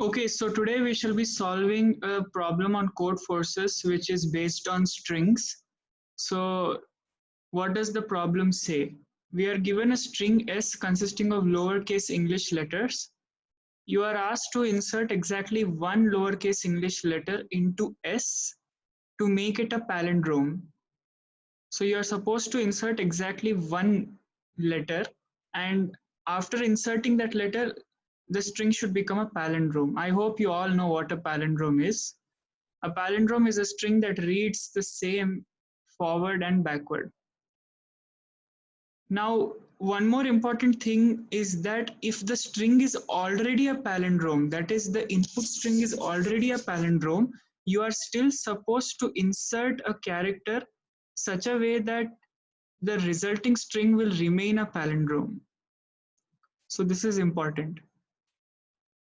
Okay, so today we shall be solving a problem on Codeforces which is based on strings. So, what does the problem say? We are given a string S consisting of lowercase English letters. You are asked to insert exactly one lowercase English letter into S to make it a palindrome. So, you are supposed to insert exactly one letter, and after inserting that letter, the string should become a palindrome. I hope you all know what a palindrome is. A palindrome is a string that reads the same forward and backward. Now, one more important thing is that if the string is already a palindrome, that is, the input string is already a palindrome, you are still supposed to insert a character such a way that the resulting string will remain a palindrome. So, this is important.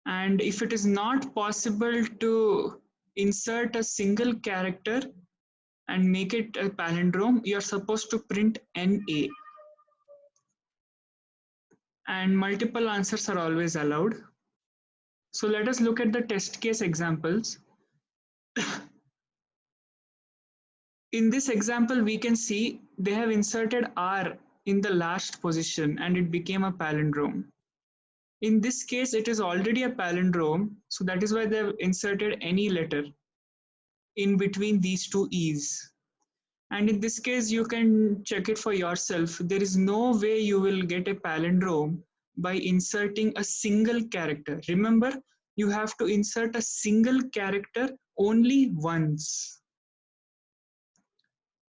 And if it is not possible to insert a single character and make it a palindrome, you are supposed to print NA. And multiple answers are always allowed. So let us look at the test case examples. In this example, we can see they have inserted R in the last position and it became a palindrome. In this case, it is already a palindrome, so that is why they have inserted any letter in between these two E's. And in this case, you can check it for yourself. There is no way you will get a palindrome by inserting a single character. Remember, you have to insert a single character only once.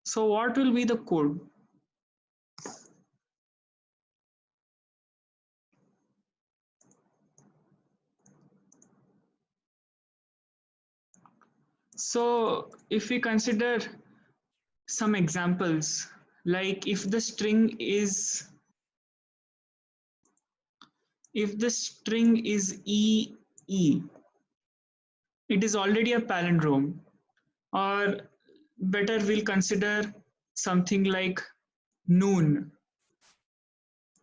So what will be the code? So if we consider some examples, like if the string is E, it is already a palindrome. Or better, we'll consider something like noon.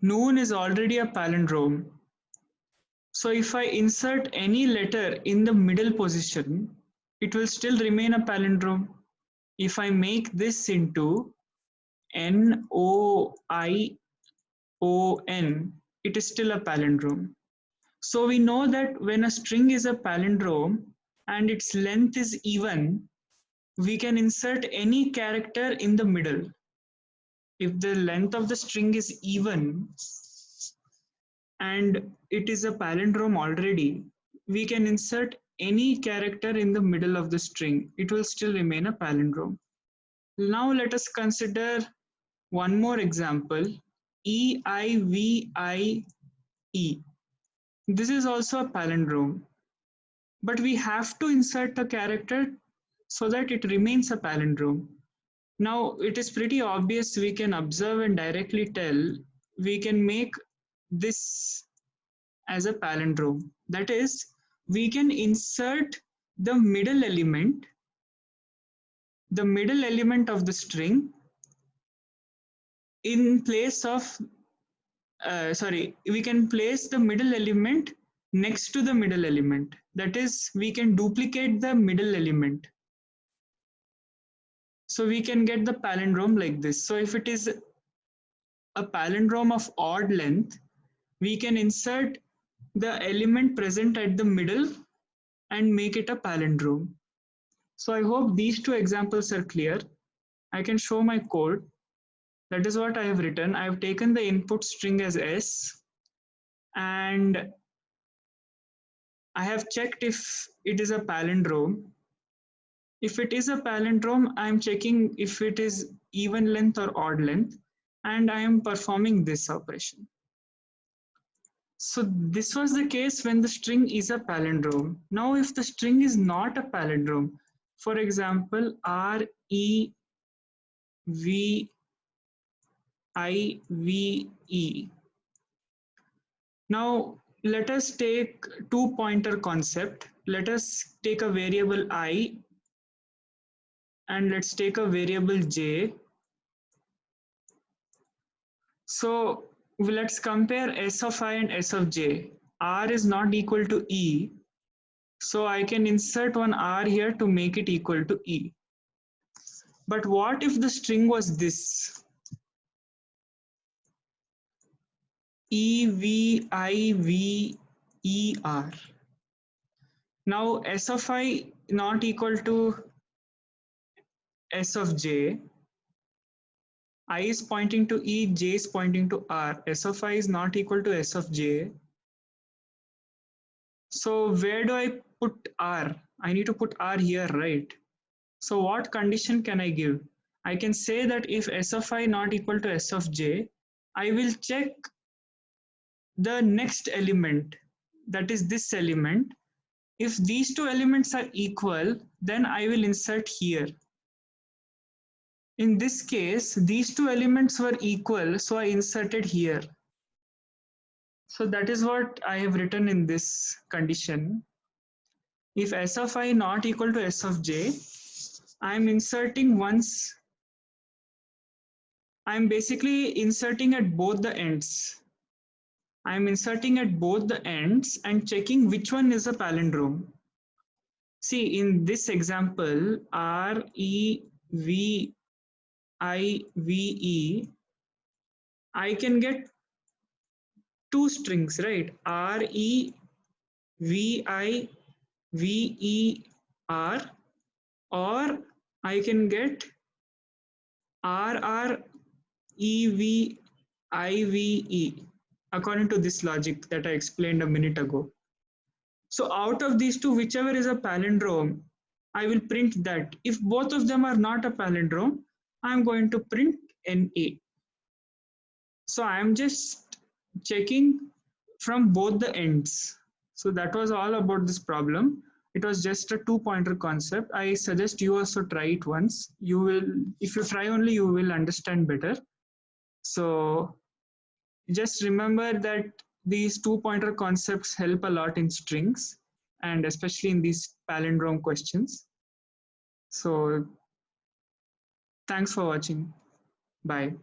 Noon is already a palindrome. So if I insert any letter in the middle position, it will still remain a palindrome. If I make this into NOION, it is still a palindrome. So we know that when a string is a palindrome and its length is even, we can insert any character in the middle. If the length of the string is even and it is a palindrome already, we can insert any character in the middle of the string. It will still remain a palindrome. Now let us consider one more example, EIVIE. This is also a palindrome, but we have to insert a character so that it remains a palindrome. Now it is pretty obvious, we can observe and directly tell we can make this as a palindrome. That is, we can insert the middle element of the string in place of, we can place the middle element next to the middle element. That is, we can duplicate the middle element. So we can get the palindrome like this. So if it is a palindrome of odd length, we can insert the element present at the middle and make it a palindrome. So I hope these two examples are clear. I can show my code. That is what I have written. I have taken the input string as S and I have checked if it is a palindrome. If it is a palindrome, I am checking if it is even length or odd length, and I am performing this operation. So this was the case when the string is a palindrome. Now if the string is not a palindrome, for example, REVIVE, now let us take two pointer concept. Let us take a variable I and let's take a variable j. So let's compare s of I and s of j. R is not equal to E. So I can insert one R here to make it equal to E. But what if the string was this? EVIVER. Now S of I not equal to S of J. I is pointing to E, J is pointing to R. S of I is not equal to S of J. So where do I put R? I need to put R here, right? So what condition can I give? I can say that if S of I not equal to S of J, I will check the next element, that is this element. If these two elements are equal, then I will insert here. In this case, these two elements were equal, so I inserted here. So that is what I have written in this condition. If S of I not equal to S of J, I am inserting once, I am basically inserting at both the ends. I am inserting at both the ends and checking which one is a palindrome. See, in this example, REVIVE, I can get two strings, right? REVIVER, or I can get RREVIVE according to this logic that I explained a minute ago. So out of these two, whichever is a palindrome, I will print that. If both of them are not a palindrome, I'm going to print NA. So I'm just checking from both the ends. So that was all about this problem. It was just a two-pointer concept. I suggest you also try it once. You will, if you try only, you will understand better. So just remember that these two-pointer concepts help a lot in strings and especially in these palindrome questions. So thanks for watching. Bye.